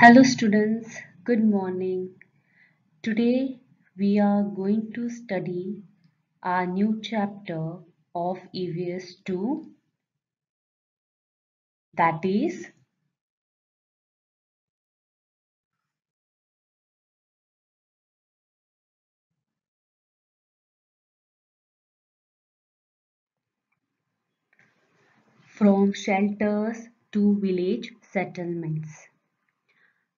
Hello students, good morning. Today we are going to study our new chapter of EVS 2, that is from shelters to village settlements.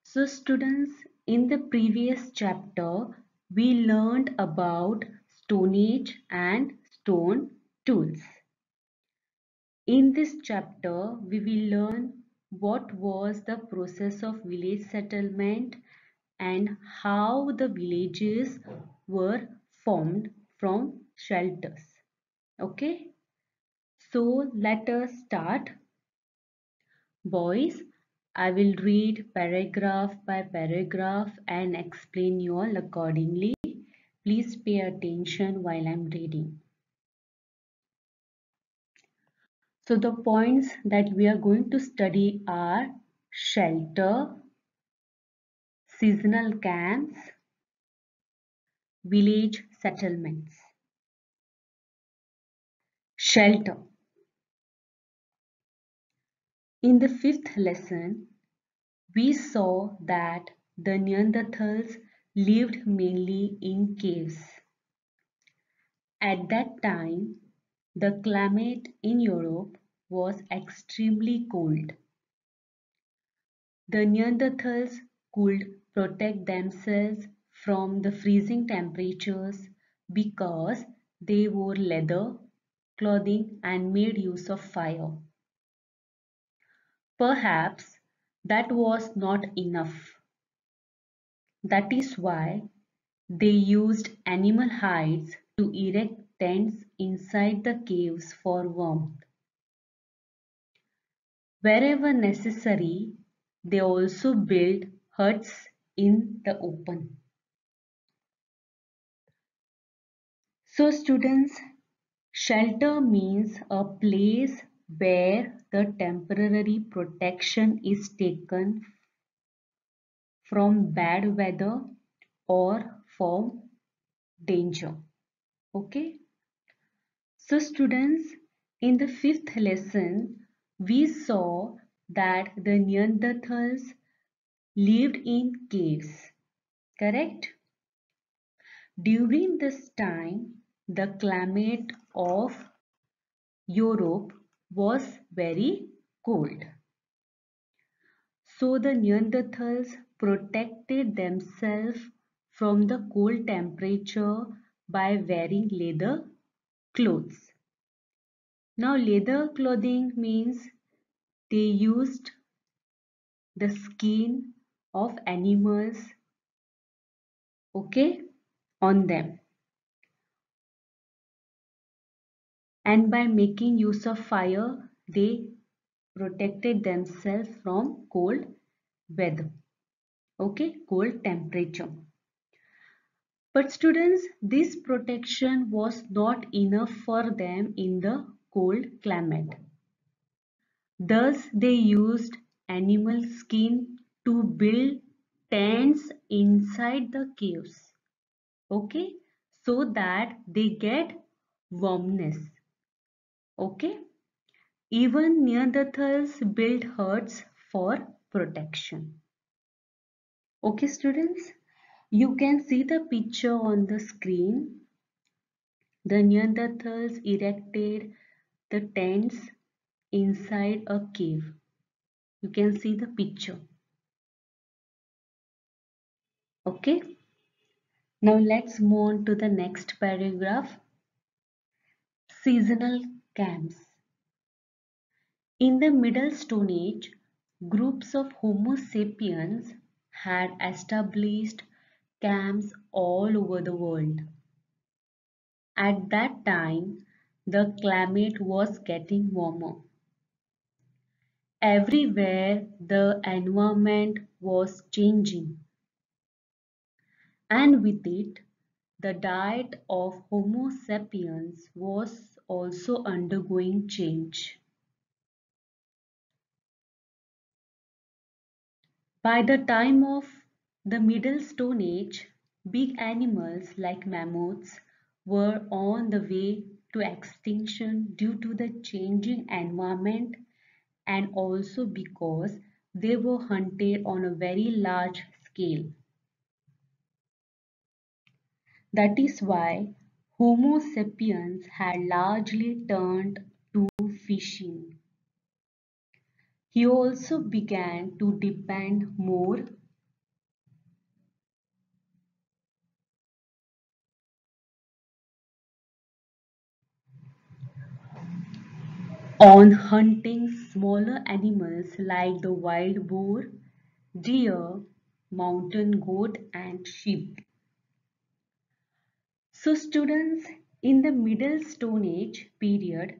So students, in the previous chapter we learned about Stone Age and stone tools. In this chapter, we will learn what was the process of village settlement and how the villages were formed from shelters. Okay, so let us start. Boys, I will read paragraph by paragraph and explain you all accordingly. Please pay attention while I am reading. So the points that we are going to study are shelter, seasonal camps, village settlements. Shelter. In the fifth lesson, we saw that the Neanderthals lived mainly in caves. At that time, the climate in Europe was extremely cold. The Neanderthals could protect themselves from the freezing temperatures because they wore leather, clothing and made use of fire. Perhaps that was not enough. That is why they used animal hides to erect tents inside the caves for warmth. Wherever necessary, they also built huts in the open. So students, shelter means a place where the temporary protection is taken from bad weather or from danger. Okay. So students, in the fifth lesson, we saw that the Neanderthals lived in caves. Correct? During this time, the climate of Europe was very cold. So the Neanderthals protected themselves from the cold temperature by wearing leather clothes. Now leather clothing means they used the skin of animals, okay, on them. And by making use of fire, they protected themselves from cold weather, okay, cold temperature. But students, this protection was not enough for them in the cold climate. Thus, they used animal skin to build tents inside the caves, okay, so that they get warmness, okay. Even Neanderthals built huts for protection. Okay, students, you can see the picture on the screen. The Neanderthals erected the tents inside a cave. You can see the picture. Okay. Now let's move on to the next paragraph. Seasonal camps. In the Middle Stone Age, groups of Homo sapiens had established camps all over the world. At that time, the climate was getting warmer. Everywhere the environment was changing, and with it, the diet of Homo sapiens was also undergoing change. By the time of the Middle Stone Age, big animals like mammoths were on the way to extinction due to the changing environment and also because they were hunted on a very large scale. That is why Homo sapiens had largely turned to fishing. He also began to depend more on hunting smaller animals like the wild boar, deer, mountain goat, and sheep. So, students, in the Middle Stone Age period,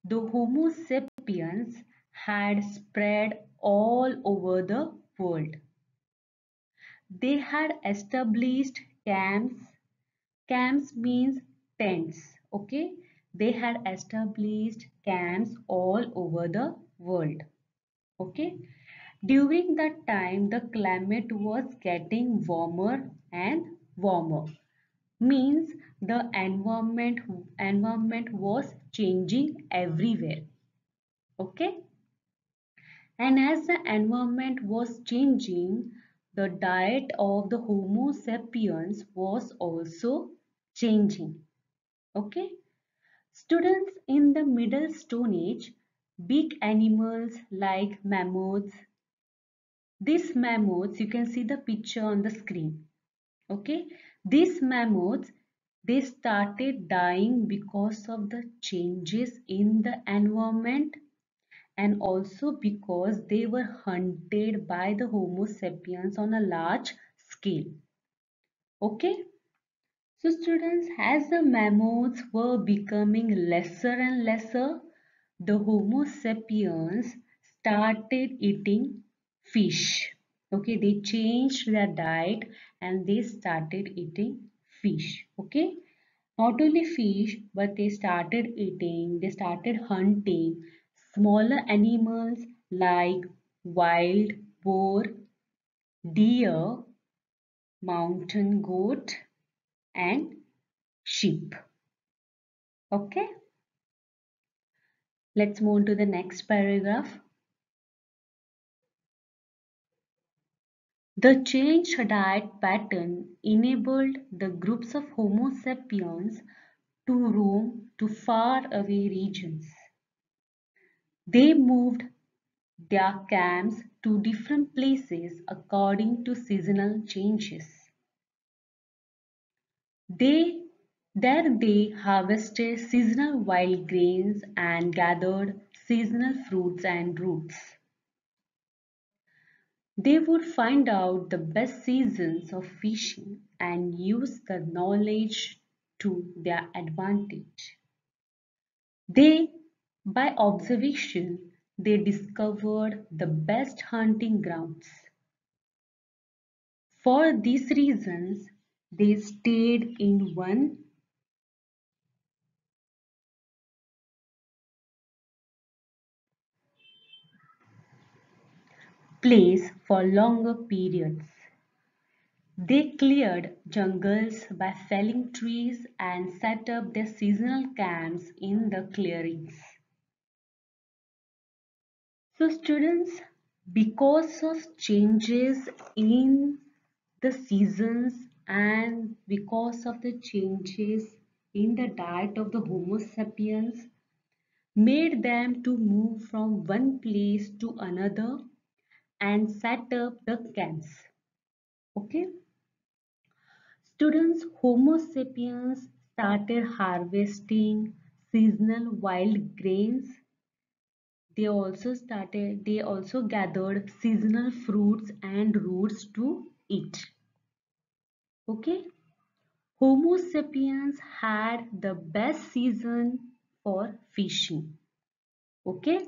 the Homo sapiens had spread all over the world. They had established camps. Camps means tents, okay? They had established camps all over the world, okay? During that time, the climate was getting warmer and warmer. Means the environment was changing everywhere, okay? And as the environment was changing, the diet of the Homo sapiens was also changing. Okay? Students, in the Middle Stone Age, big animals like mammoths, these mammoths, you can see the picture on the screen. Okay? These mammoths, they started dying because of the changes in the environment and also because they were hunted by the Homo sapiens on a large scale. Okay, so students, as the mammoths were becoming lesser and lesser, the Homo sapiens started eating fish. Okay, they changed their diet and they started eating fish. Okay, not only fish, but they started hunting smaller animals like wild boar, deer, mountain goat, and sheep. Okay, let's move on to the next paragraph. The changed diet pattern enabled the groups of Homo sapiens to roam to far away regions. They moved their camps to different places according to seasonal changes. They There they harvested seasonal wild grains and gathered seasonal fruits and roots. They would find out the best seasons of fishing and use the knowledge to their advantage. They, by observation, they discovered the best hunting grounds. For these reasons, they stayed in one place for longer periods. They cleared jungles by felling trees and set up their seasonal camps in the clearings. So students, because of changes in the seasons and because of the changes in the diet of the Homo sapiens, made them to move from one place to another and set up the camps. Okay, students, Homo sapiens started harvesting seasonal wild grains. They also gathered seasonal fruits and roots to eat. Okay, Homo sapiens had the best season for fishing. Okay,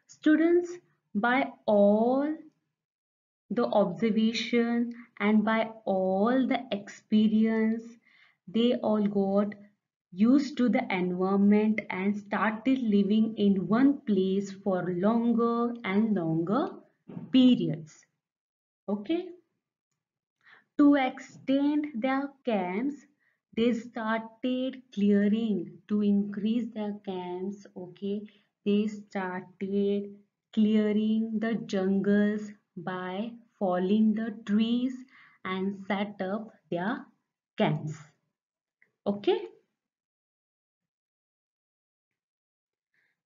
students, by all the observation and by all the experience, they all got used to the environment and started living in one place for longer and longer periods. Okay. To extend their camps, they started clearing to increase their camps. Okay, they started clearing the jungles by falling the trees and set up their camps. Okay,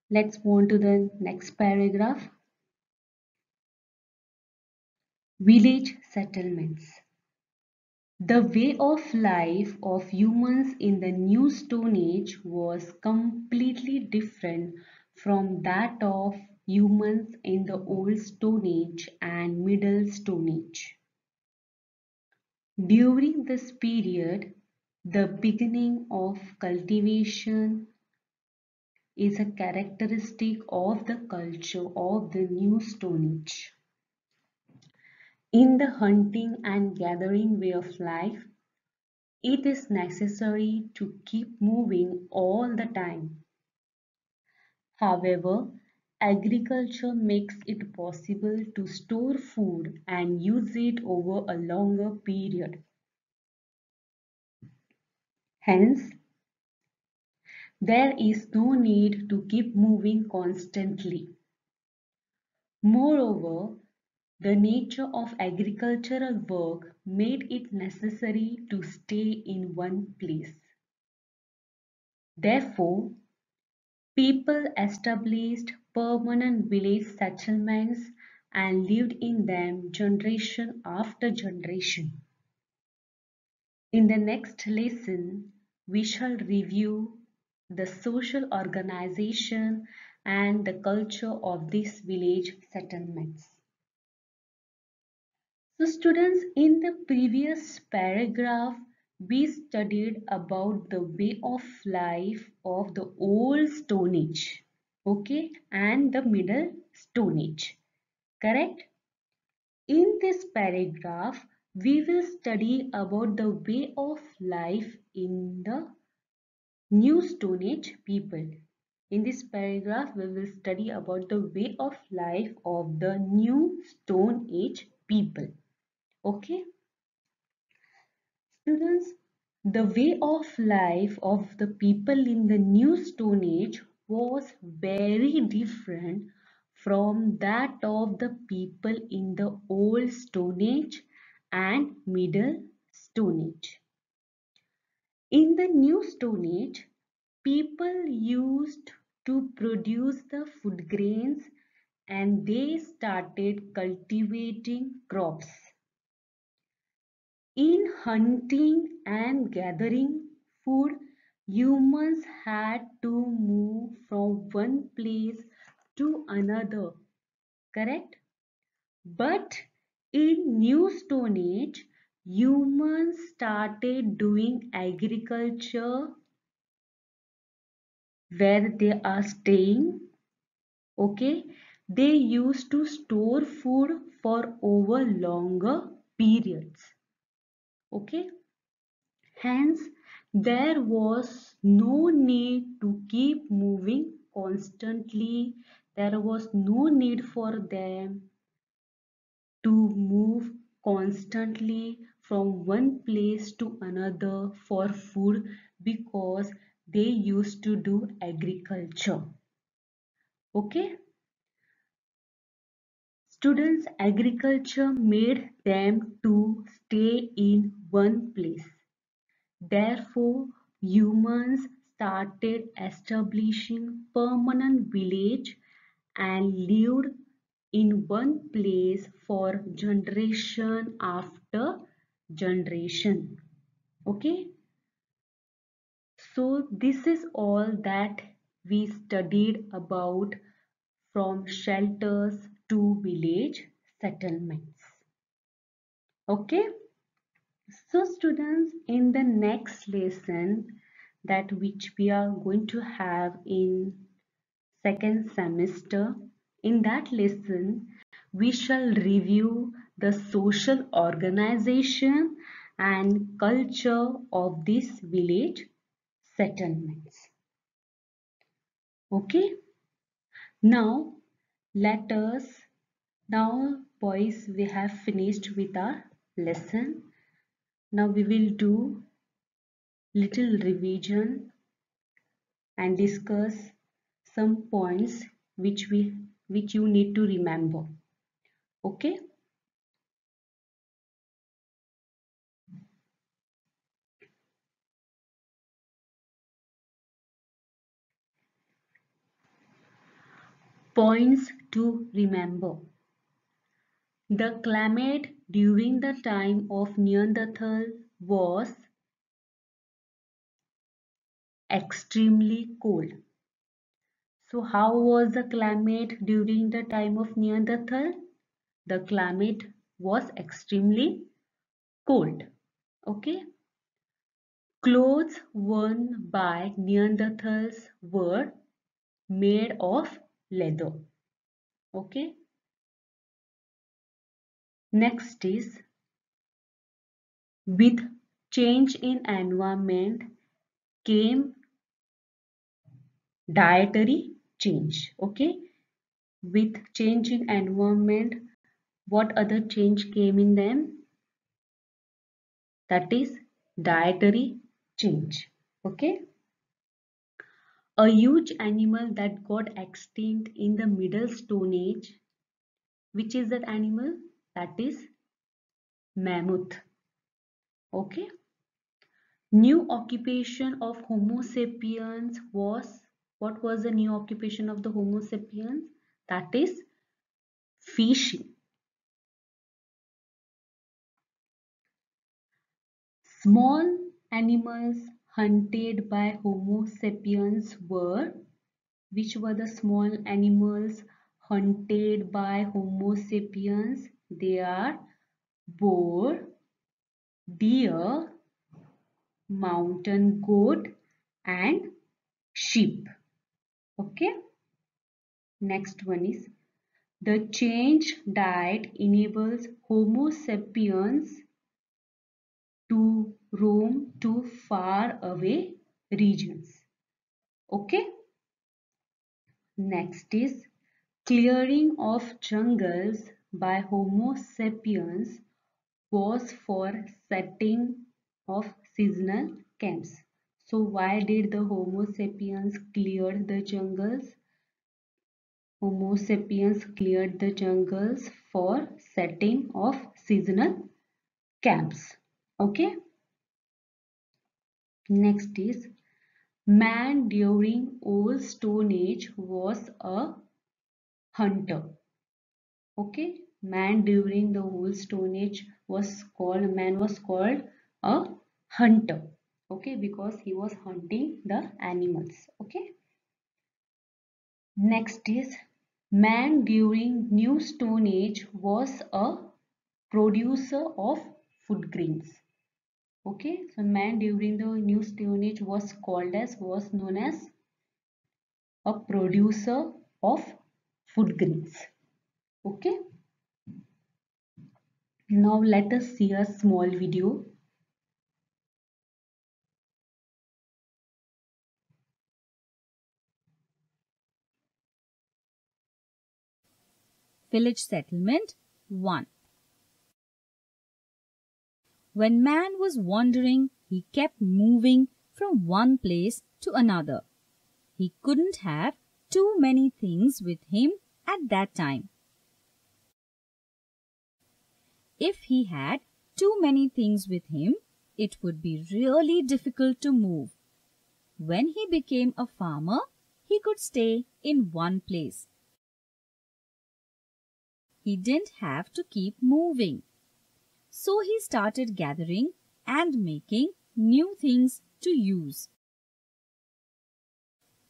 let's move on to the next paragraph. Village settlements. The way of life of humans in the New Stone Age was completely different from that of humans in the Old Stone Age and Middle Stone Age. During this period, the beginning of cultivation is a characteristic of the culture of the New Stone Age. In the hunting and gathering way of life, it is necessary to keep moving all the time. However, agriculture makes it possible to store food and use it over a longer period. Hence, there is no need to keep moving constantly. Moreover, the nature of agricultural work made it necessary to stay in one place. Therefore, people established permanent village settlements and lived in them generation after generation. In the next lesson, we shall review the social organization and the culture of these village settlements. So students, in the previous paragraph, we studied about the way of life of the old Stone Age, okay, and the middle Stone Age, correct? In this paragraph, we will study about the way of life in the new Stone Age people. In this paragraph, we will study about the way of life of the new Stone Age people. Okay, students, the way of life of the people in the new Stone Age was very different from that of the people in the old Stone Age and middle Stone Age. In the new Stone Age, people used to produce the food grains and they started cultivating crops. In hunting and gathering food, humans had to move from one place to another, correct? But in New Stone Age, humans started doing agriculture where they are staying, okay? They used to store food for over longer periods, okay? Hence, there was no need to keep moving constantly. There was no need for them to move constantly from one place to another for food because they used to do agriculture. Okay? Students, agriculture made them to stay in one place. Therefore, humans started establishing permanent village and lived in one place for generation after generation. Okay, so this is all that we studied about from shelters to village settlements. Okay. So students, in the next lesson that which we are going to have in second semester, in that lesson we shall review the social organization and culture of these village settlements. Okay, now let us Now, boys, we have finished with our lesson. Now we will do little revision and discuss some points which you need to remember. Okay? Points to remember. The climate during the time of Neanderthal was extremely cold. So how was the climate during the time of Neanderthal? The climate was extremely cold. Okay. Clothes worn by Neanderthals were made of leather. Okay. Next is, with change in environment came dietary change. Okay. With change in environment, what other change came in them? That is dietary change. Okay. A huge animal that got extinct in the Middle Stone Age. Which is that animal? That is mammoth. Okay. New occupation of Homo sapiens was, what was the new occupation of the Homo sapiens? That is fishing. Small animals hunted by Homo sapiens were, which were the small animals hunted by Homo sapiens? They are boar, deer, mountain goat and sheep. Okay. Next one is, the change diet enables Homo sapiens to roam to far away regions. Okay. Next is, clearing of jungles by Homo sapiens was for setting of seasonal camps. So why did the Homo sapiens clear the jungles? Homo sapiens cleared the jungles for setting of seasonal camps. Okay. Next is, man during Old Stone Age was a hunter. Okay. Man during the Old Stone Age was called a hunter. Okay. Because he was hunting the animals. Okay. Next is, man during New Stone Age was a producer of food grains. Okay, so man during the New Stone Age was known as a producer of food grains. Okay, now let us see a small video. Village Settlement 1. When man was wandering, he kept moving from one place to another. He couldn't have too many things with him at that time. If he had too many things with him, it would be really difficult to move. When he became a farmer, he could stay in one place. He didn't have to keep moving. So he started gathering and making new things to use.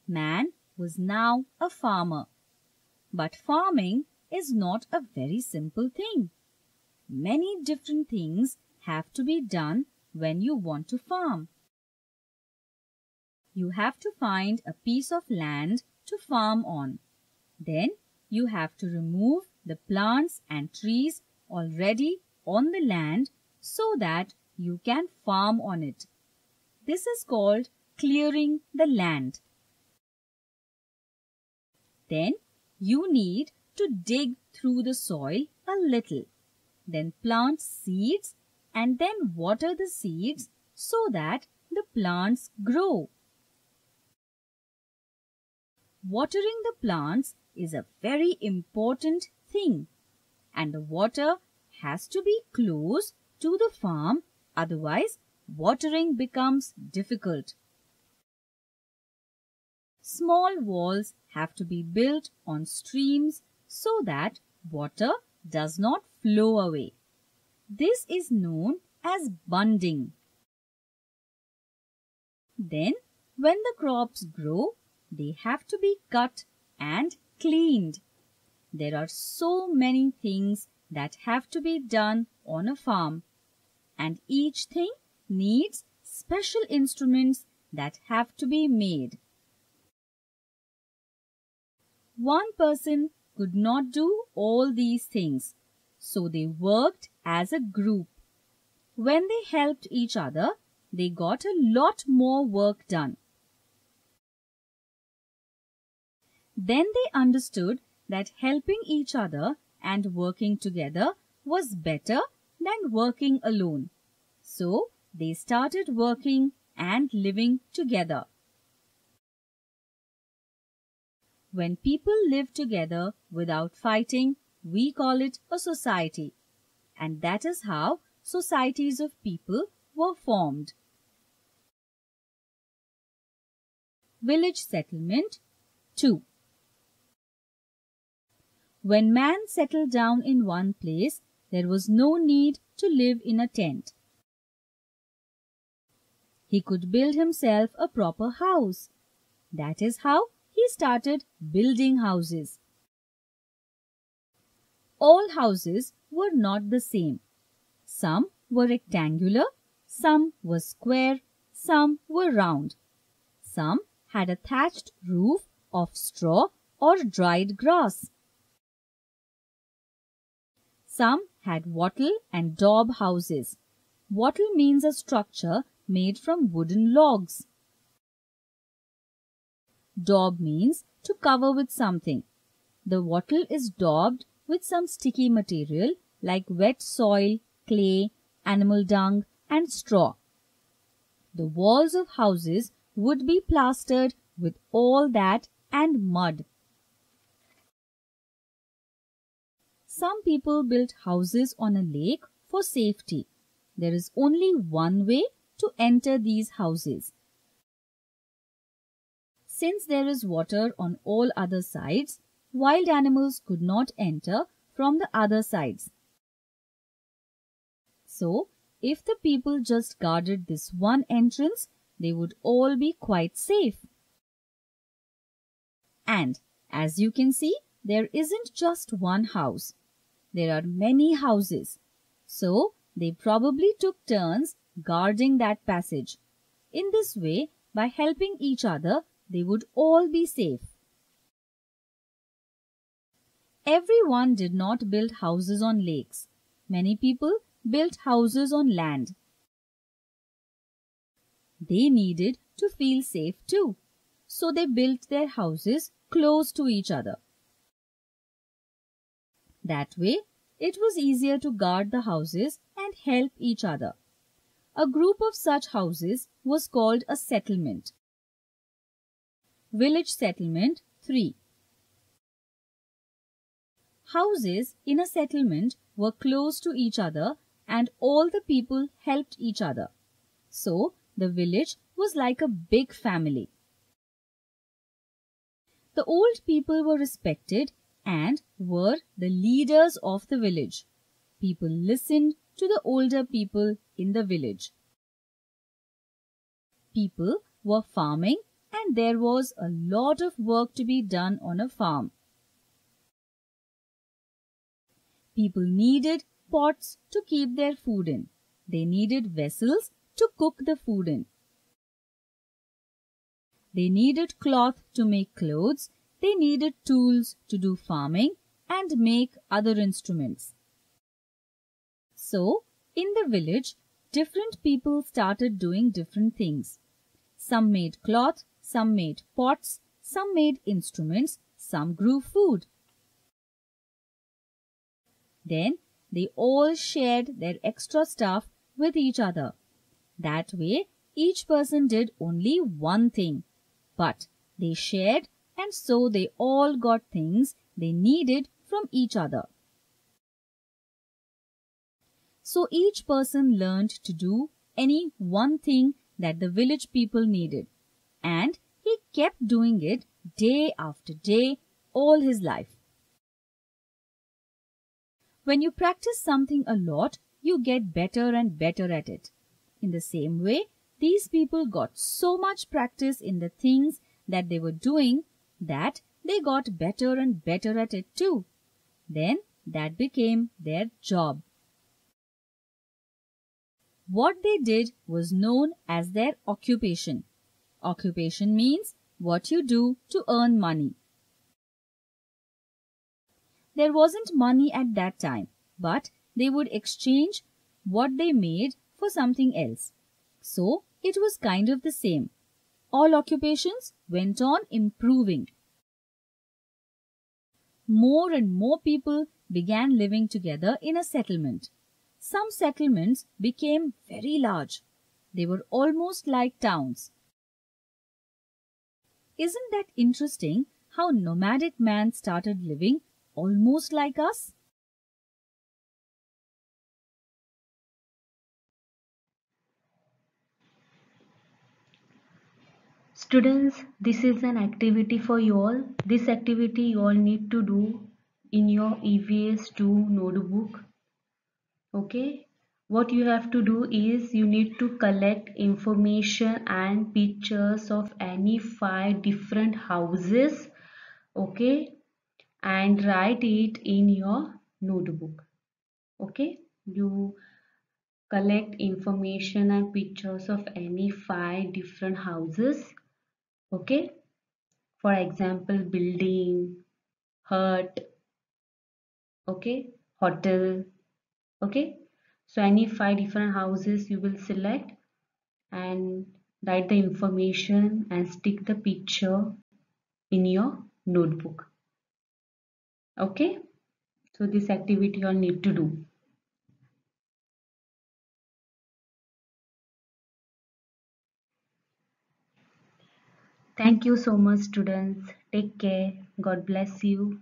Man was now a farmer. But farming is not a very simple thing. Many different things have to be done when you want to farm. You have to find a piece of land to farm on. Then you have to remove the plants and trees already on the land so that you can farm on it. This is called clearing the land. Then you need to dig through the soil a little, then plant seeds and then water the seeds so that the plants grow. Watering the plants is a very important thing, and the water has to be close to the farm, otherwise watering becomes difficult. Small walls have to be built on streams so that water does not flow away. This is known as bunding. Then, when the crops grow, they have to be cut and cleaned. There are so many things that have to be done on a farm, and each thing needs special instruments that have to be made. One person could not do all these things, so they worked as a group. When they helped each other, they got a lot more work done. Then they understood that helping each other and working together was better than working alone. So they started working and living together. When people live together without fighting, we call it a society. And that is how societies of people were formed. Village settlement 2. When man settled down in one place, there was no need to live in a tent. He could build himself a proper house. That is how he started building houses. All houses were not the same. Some were rectangular, some were square, some were round. Some had a thatched roof of straw or dried grass. Some had wattle and daub houses. Wattle means a structure made from wooden logs. Daub means to cover with something. The wattle is daubed with some sticky material like wet soil, clay, animal dung, and straw. The walls of houses would be plastered with all that and mud. Some people built houses on a lake for safety. There is only one way to enter these houses. Since there is water on all other sides, wild animals could not enter from the other sides. So, if the people just guarded this one entrance, they would all be quite safe. And, as you can see, there isn't just one house. There are many houses. So, they probably took turns guarding that passage. In this way, by helping each other, they would all be safe. Everyone did not build houses on lakes. Many people built houses on land. They needed to feel safe too, so they built their houses close to each other. That way, it was easier to guard the houses and help each other. A group of such houses was called a settlement. Village settlement 3. Houses in a settlement were close to each other and all the people helped each other. So, the village was like a big family. The old people were respected and were the leaders of the village. People listened to the older people in the village. People were farming and there was a lot of work to be done on a farm. People needed pots to keep their food in. They needed vessels to cook the food in. They needed cloth to make clothes. They needed tools to do farming and make other instruments. So, in the village, different people started doing different things. Some made cloth, some made pots, some made instruments, some grew food. Then they all shared their extra stuff with each other. That way, each person did only one thing, but they shared, and so they all got things they needed from each other. So each person learned to do any one thing that the village people needed, and he kept doing it day after day all his life. When you practice something a lot, you get better and better at it. In the same way, these people got so much practice in the things that they were doing that they got better and better at it too. Then that became their job. What they did was known as their occupation. Occupation means what you do to earn money. There wasn't money at that time, but they would exchange what they made for something else. So it was kind of the same. All occupations went on improving. More and more people began living together in a settlement. Some settlements became very large. They were almost like towns. Isn't that interesting how nomadic man started living almost like us? Students, this is an activity for you all. This activity you all need to do in your EVS 2 notebook. Okay, what you have to do is you need to collect information and pictures of any 5 different houses. Okay, and write it in your notebook. Okay, you collect information and pictures of any 5 different houses. Okay, for example, building, hut, okay, hotel. Okay, so any 5 different houses you will select and write the information and stick the picture in your notebook. Okay, so this activity you all need to do. Thank you so much, students. Take care. God bless you.